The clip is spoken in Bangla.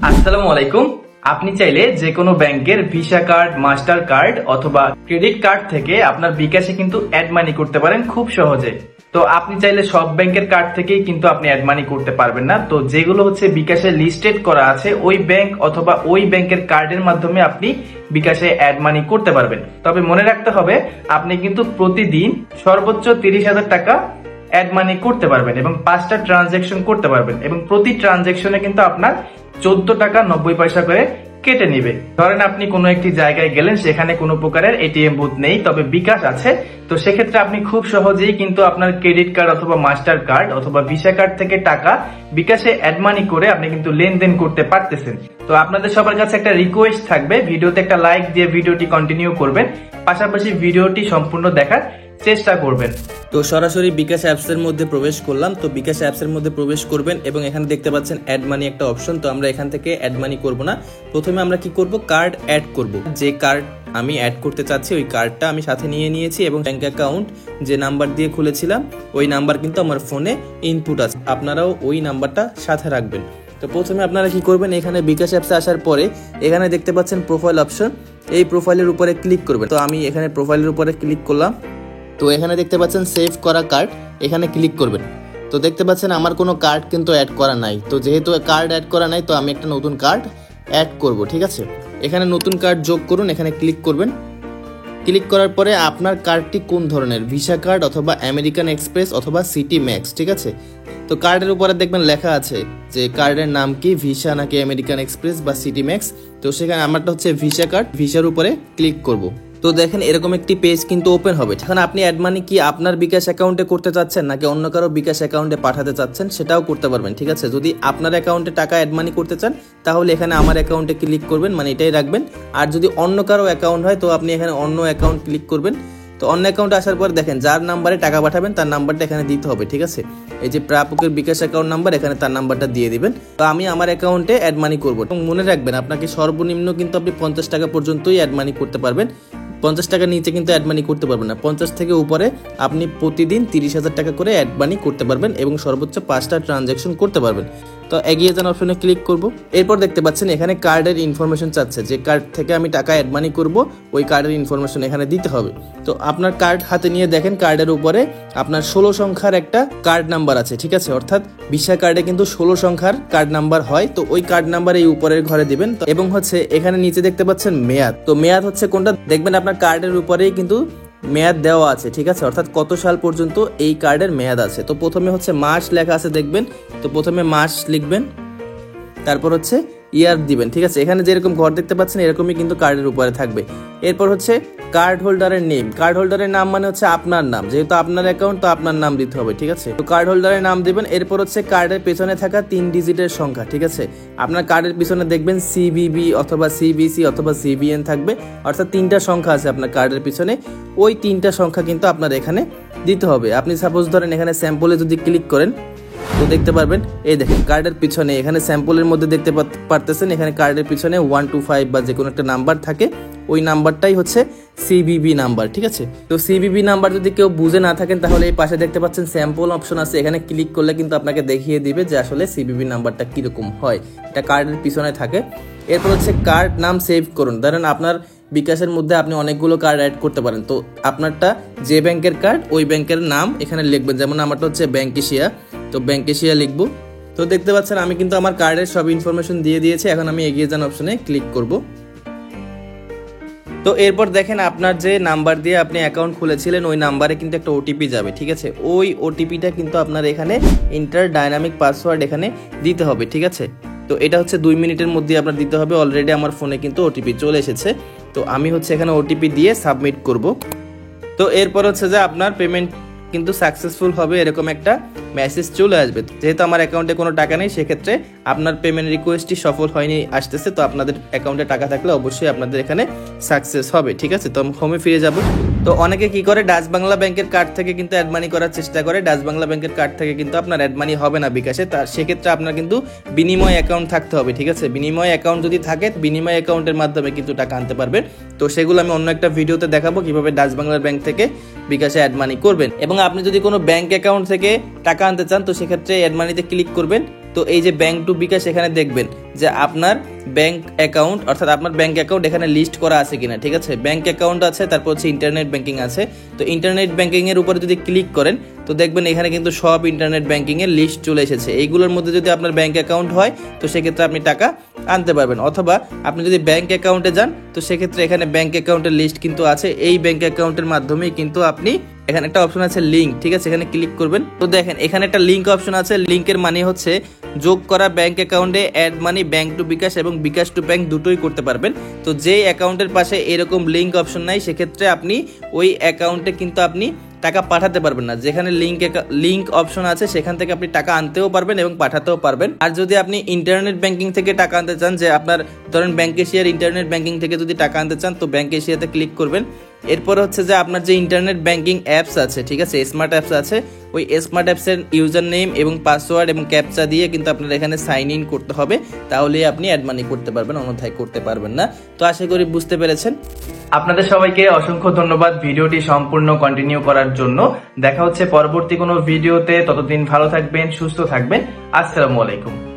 আসসালামু আলাইকুম। আপনি চাইলে যে কোনো ব্যাংকের ভিসা কার্ড, মাস্টার কার্ড অথবা ক্রেডিট কার্ড থেকে আপনার বিকাশে কিন্তু অ্যাড মানি করতে পারেন খুব সহজে। তো আপনি চাইলে সব ব্যাংকের কার্ড থেকেই কিন্তু আপনি অ্যাড মানি করতে পারবেন না। তো যেগুলো হচ্ছে বিকাশে লিস্টেড করা আছে ওই ব্যাংক অথবা ওই ব্যাংকের কার্ডের মাধ্যমে আপনি বিকাশে অ্যাড মানি করতে পারবেন। তবে মনে রাখতে হবে আপনি কিন্তু প্রতিদিন সর্বোচ্চ 30,000 টাকা অ্যাড মানি করতে পারবেন এবং 5টা ট্রানজেকশন করতে পারবেন এবং প্রতি ট্রানজেকশনে কিন্তু আপনার 14 টাকা 90 পয়সা করে কেটে নিবে। ধরেন আপনি কোনো একটি জায়গায় গেলেন, সেখানে কোনো প্রকারের এটিএম বুথ নেই, তবে বিকাশ আছে। তো সেক্ষেত্রে আপনি খুব সহজেই কিন্তু আপনার ক্রেডিট কার্ড অথবা মাস্টার কার্ড অথবা ভিসা কার্ড থেকে টাকা বিকাশে অ্যাড মানি করে আপনি কিন্তু লেনদেন করতে পারতেছেন। তো আপনাদের সবার কাছে একটা রিকোয়েস্ট থাকবে, ভিডিওতে একটা লাইক দিয়ে ভিডিওটি কন্টিনিউ করবেন, পাশাপাশি ভিডিওটি সম্পূর্ণ দেখার চেষ্টা করবেন। তো সরাসরি বিকাশ অ্যাপস এর মধ্যে প্রবেশ করলাম। তো বিকাশ অ্যাপস এর মধ্যে প্রবেশ করবেন এবং এখানে দেখতে পাচ্ছেন অ্যাড মানি একটা অপশন। তো আমরা এখান থেকে অ্যাড মানি করব না, প্রথমে আমরা কি করব, কার্ড অ্যাড করব। যে কার্ড আমি অ্যাড করতে চাচ্ছি ওই কার্ডটা আমি সাথে নিয়ে নিয়েছি এবং ব্যাংক অ্যাকাউন্ট যে নাম্বার দিয়ে খুলেছিলাম ওই নাম্বার কিন্তু আমার ফোনে ইনপুট আছে, আপনারাও ওই নাম্বারটা সাথে রাখবেন। তো প্রথমে আপনারা কি করবেন, এখানে বিকাশ অ্যাপসে আসার পরে এখানে দেখতে পাচ্ছেন প্রোফাইল অপশন, এই প্রোফাইলের উপরে ক্লিক করবেন। তো আমি এখানে প্রোফাইলের উপরে ক্লিক করলাম। তো এখানে দেখতে পাচ্ছেন সেভ করা কার্ড, এখানে ক্লিক করবেন। তো দেখতে পাচ্ছেন আমার কোনো কার্ড কিন্তু অ্যাড করা নাই। তো যেহেতু কার্ড অ্যাড করা নাই তো আমি একটা নতুন কার্ড অ্যাড করব, ঠিক আছে। এখানে নতুন কার্ড যোগ করুন, এখানে ক্লিক করবেন। ক্লিক করার পরে আপনার কার্ডটি কোন ধরনের, ভিসা কার্ড অথবা আমেরিকান এক্সপ্রেস অথবা সিটি ম্যাক্স, ঠিক আছে। তো কার্ডের উপরে দেখবেন লেখা আছে যে কার্ডের নাম কি, ভিসা নাকি আমেরিকান এক্সপ্রেস বা সিটি ম্যাক্স। তো সেখানে আমারটা হচ্ছে ভিসা কার্ড, ভিসার উপরে ক্লিক করব। তো দেখেন এরকম একটি পেজ কিন্তু ওপেন হবে। এখন আপনি অ্যাড মানি কি আপনার বিকাশ অ্যাকাউন্টে করতে চাচ্ছেন নাকি অন্য কারো বিকাশ অ্যাকাউন্টে পাঠাতে চাচ্ছেন সেটাও করতে পারবেন, ঠিক আছে। যদি আপনার অ্যাকাউন্টে টাকা অ্যাড মানি করতে চান তাহলে এখানে আমার অ্যাকাউন্টে ক্লিক করবেন, মানে এটাই রাখবেন। আর যদি অন্য কারো অ্যাকাউন্ট হয় তো আপনি এখানে অন্য অ্যাকাউন্ট ক্লিক করবেন। তো অন্য অ্যাকাউন্টে আসার পর দেখেন যার নাম্বারে টাকা পাঠাবেন তার নাম্বারটা এখানে দিতে হবে, ঠিক আছে। এই যে প্রাপকের বিকাশ অ্যাকাউন্ট নাম্বার, এখানে তার নাম্বারটা দিয়ে দিবেন। তো আমি আমার অ্যাকাউন্টে অ্যাড মানি করবো এবং মনে রাখবেন আপনাকে সর্বনিম্ন কিন্তু আপনি 50 টাকা পর্যন্তই অ্যাড মানি করতে পারবেন, 50 টাকার নিচে কিন্তু অ্যাড মানি করতে পারবেন না। 50 থেকে উপরে আপনি প্রতিদিন 30,000 টাকা করে অ্যাড মানি করতে পারবেন এবং সর্বোচ্চ 5টা ট্রানজ্যাকশন করতে পারবেন। তো এগিয়ে যান অপশনে ক্লিক করব। এরপর দেখতে পাচ্ছেন এখানে কার্ডের ইনফরমেশন চাচ্ছে, যে কার্ড থেকে আমি টাকা অ্যাড মানি করব ওই কার্ডের ইনফরমেশন এখানে দিতে হবে। তো আপনার কার্ড হাতে নিয়ে দেখেন কার্ডের উপরে আপনার 16 সংখ্যার একটা কার্ড নাম্বার আছে, ঠিক আছে। অর্থাৎ ভিসা কার্ডে কিন্তু 16 সংখ্যার কার্ড নাম্বার হয়। তো ওই কার্ড নাম্বার এই উপরের ঘরে দিবেন এবং হচ্ছে এখানে নিচে দেখতে পাচ্ছেন মেয়াদ। তো মেয়াদ হচ্ছে কোনটা দেখবেন, আপনার কার্ডের উপরেই কিন্তু মেয়াদ দেওয়া আছে, ঠিক আছে। অর্থাৎ কত সাল পর্যন্ত এই কার্ডের মেয়াদ আছে। তো প্রথমে হচ্ছে মাস লেখা আছে দেখবেন, তো প্রথমে মাস লিখবেন, তারপর হচ্ছে ইয়ার দিবেন, ঠিক আছে। এখানে যেরকম ঘর দেখতে পাচ্ছেন এরকমই কিন্তু কার্ডের উপরে থাকবে। এরপর হচ্ছে কার্ড হোল্ডারের নেম, কার্ড হোল্ডারের নাম মানে হচ্ছে আপনার নাম, যেহেতু আপনার অ্যাকাউন্ট তো আপনার নাম দিতে হবে, ঠিক আছে। তো কার্ড হোল্ডারের নাম দিবেন। এরপর হচ্ছে কার্ডের পেছনে থাকা 3 ডিজিটের সংখ্যা, ঠিক আছে। আপনার কার্ডের পিছনে দেখবেন সিবিবি অথবা সিবিসি অথবা সিবিএন থাকবে, অর্থাৎ 3টা সংখ্যা আছে আপনার কার্ডের পিছনে, ওই 3টা সংখ্যা কিন্তু আপনার এখানে দিতে হবে। আপনি সাপোজ ধরেন এখানে স্যাম্পলে যদি ক্লিক করেন তো দেখতে পারবেন, এই দেখেন কার্ডের পিছনে এখানে স্যাম্পলের মধ্যে দেখতে পারতেছেন এখানে কার্ডের পিছনে 1 to 5 বা যে কোনো একটা নাম্বার থাকে, ওই নাম্বারটাই হচ্ছে সিবিবি নাম্বার, ঠিক আছে। তো সিবিবি নাম্বার যদি কেউ বুঝে না থাকেন তাহলে এই পাশে দেখতে পাচ্ছেন স্যাম্পল অপশন আছে, এখানে ক্লিক করলে কিন্তু আপনাকে দেখিয়ে দিবে যে আসলে সিবিবি নাম্বারটা কিরকম হয়, এটা কার্ডের পিছনে থাকে। এরপর হচ্ছে কার্ড নাম সেভ করুন। ধরেন আপনার বিকাশের মধ্যে আপনি অনেকগুলো কার্ড অ্যাড করতে পারেন, তো আপনারটা যে ব্যাংকের কার্ড ওই ব্যাংকের নাম এখানে লিখবেন। যেমন আমারটা হচ্ছে ব্যাংক এশিয়া, তো ব্যাংক এশিয়া লিখবো। তো দেখতে পাচ্ছেন আমি কিন্তু আমার কার্ডের সব ইনফরমেশন দিয়ে দিয়েছি। এখন আমি এগিয়ে যান অপশনে ক্লিক করব। তো এরপর দেখেন আপনার যে নাম্বার দিয়ে আপনি অ্যাকাউন্ট খুলেছিলেন ওই নাম্বারে কিন্তু একটা ওটিপি যাবে, ঠিক আছে। ওই ওটিপিটা কিন্তু আপনার এখানে ইন্টার ডাইনামিক পাসওয়ার্ড এখানে দিতে হবে, ঠিক আছে। তো এটা হচ্ছে 2 মিনিটের মধ্যে আপনার দিতে হবে। অলরেডি আমার ফোনে কিন্তু ওটিপি চলে এসেছে। তো আমি হচ্ছে এখানে ওটিপি দিয়ে সাবমিট করব। তো এরপর হচ্ছে যে আপনার পেমেন্ট কিন্তু সাকসেসফুল হবে এরকম একটা মেসেজ চলে আসবে। যেহেতু আমার অ্যাকাউন্টে কোনো টাকা নেই সেক্ষেত্রে আপনার পেমেন্ট রিকোয়েস্টটি সফল হয়নি আসতেছে। তো আপনাদের অ্যাকাউন্টে টাকা থাকলে অবশ্যই আপনাদের এখানে সাকসেস হবে, ঠিক আছে। তো আমি হোমে ফিরে যাব। তো অনেকে কি করে, ডাচ বাংলা ব্যাংকের কার্ড থেকে কিন্তু অ্যাড মানি করার চেষ্টা করে। ডাচ বাংলা ব্যাংকের কার্ড থেকে কিন্তু আপনার অ্যাড মানি হবে না বিকাশে, তার সেক্ষেত্রে আপনার কিন্তু বিনিময় অ্যাকাউন্ট থাকতে হবে, ঠিক আছে। বিনিময় অ্যাকাউন্ট যদি থাকে বিনিময় অ্যাকাউন্টের মাধ্যমে কিন্তু টাকা আনতে পারবেন। তো সেগুলো আমি অন্য একটা ভিডিওতে দেখাবো কিভাবে ডাচ বাংলার ব্যাংক থেকে বিকাশে অ্যাড মানি করবেন। এবং আপনি যদি কোনো ব্যাংক অ্যাকাউন্ট থেকে টাকা আনতে চান তো সেক্ষেত্রে অ্যাড মানিতে ক্লিক করবেন। তো এই যে ব্যাংক টু বিকাশ এখানে দেখবেন যে আপনার ব্যাংক অ্যাকাউন্ট অর্থাৎ আপনার ব্যাংক অ্যাকাউন্ট এখানে লিস্ট করা আছে কিনা, ঠিক আছে। ব্যাংক অ্যাকাউন্ট আছে, তারপর হচ্ছে ইন্টারনেট ব্যাংকিং আছে। তো ইন্টারনেট ব্যাংকিং এর উপরে যদি ক্লিক করেন তো দেখবেন এখানে কিন্তু সব ইন্টারনেট ব্যাংকিং এর লিস্ট চলে এসেছে। এইগুলোর মধ্যে যদি আপনার ব্যাংক অ্যাকাউন্ট হয় তো সেক্ষেত্রে আপনি টাকা আনতে পারবেন, অথবা আপনি যদি ব্যাংক অ্যাকাউন্টে যান তো সেক্ষেত্রে এখানে ব্যাংক অ্যাকাউন্টের লিস্ট কিন্তু আছে। এই ব্যাংক অ্যাকাউন্টের মাধ্যমেই কিন্তু আপনি, এখানে একটা অপশন আছে লিঙ্ক, ঠিক আছে, এখানে ক্লিক করবেন। তো দেখেন এখানে একটা লিঙ্ক অপশন আছে। লিঙ্কের মানে হচ্ছে যোগ করা ব্যাংক অ্যাকাউন্টে অ্যাড মানি ব্যাংক টু বিকাশ এবং বিকাশ টু ব্যাংক দুটোই করতে পারবেন। তো যেই অ্যাকাউন্টের পাশে এরকম লিঙ্ক অপশন নাই সেক্ষেত্রে আপনি ওই অ্যাকাউন্টে কিন্তু আপনি টাকা পাঠাতে পারবেন না। যেখানে লিঙ্ক অপশন আছে সেখান থেকে আপনি টাকা আনতেও পারবেন এবং পাঠাতেও পারবেন। আর যদি আপনি ইন্টারনেট ব্যাংকিং থেকে টাকা আনতে চান, যে আপনার ধরেন ব্যাংক এশিয়ার ইন্টারনেট ব্যাংকিং থেকে যদি টাকা আনতে চান তো ব্যাংক এশিয়াতে ক্লিক করবেন। এরপর হচ্ছে যে আপনার যে ইন্টারনেট ব্যাংকিং অ্যাপস আছে, ঠিক আছে, স্মার্ট অ্যাপস আছে, ওই স্মার্ট অ্যাপসের ইউজার নেম এবং পাসওয়ার্ড এবং ক্যাপচা দিয়ে কিন্তু আপনার এখানে সাইন ইন করতে হবে, তাহলেই আপনি অ্যাড মানি করতে পারবেন, অন্যথায় করতে পারবেন না। তো আশা করি বুঝতে পেরেছেন। আপনাদের সবাইকে অসংখ্য ধন্যবাদ ভিডিওটি সম্পূর্ণ কন্টিনিউ করার জন্য। দেখা হচ্ছে পরবর্তী কোনো ভিডিওতে, ততদিন ভালো থাকবেন, সুস্থ থাকবেন। আসসালামু আলাইকুম।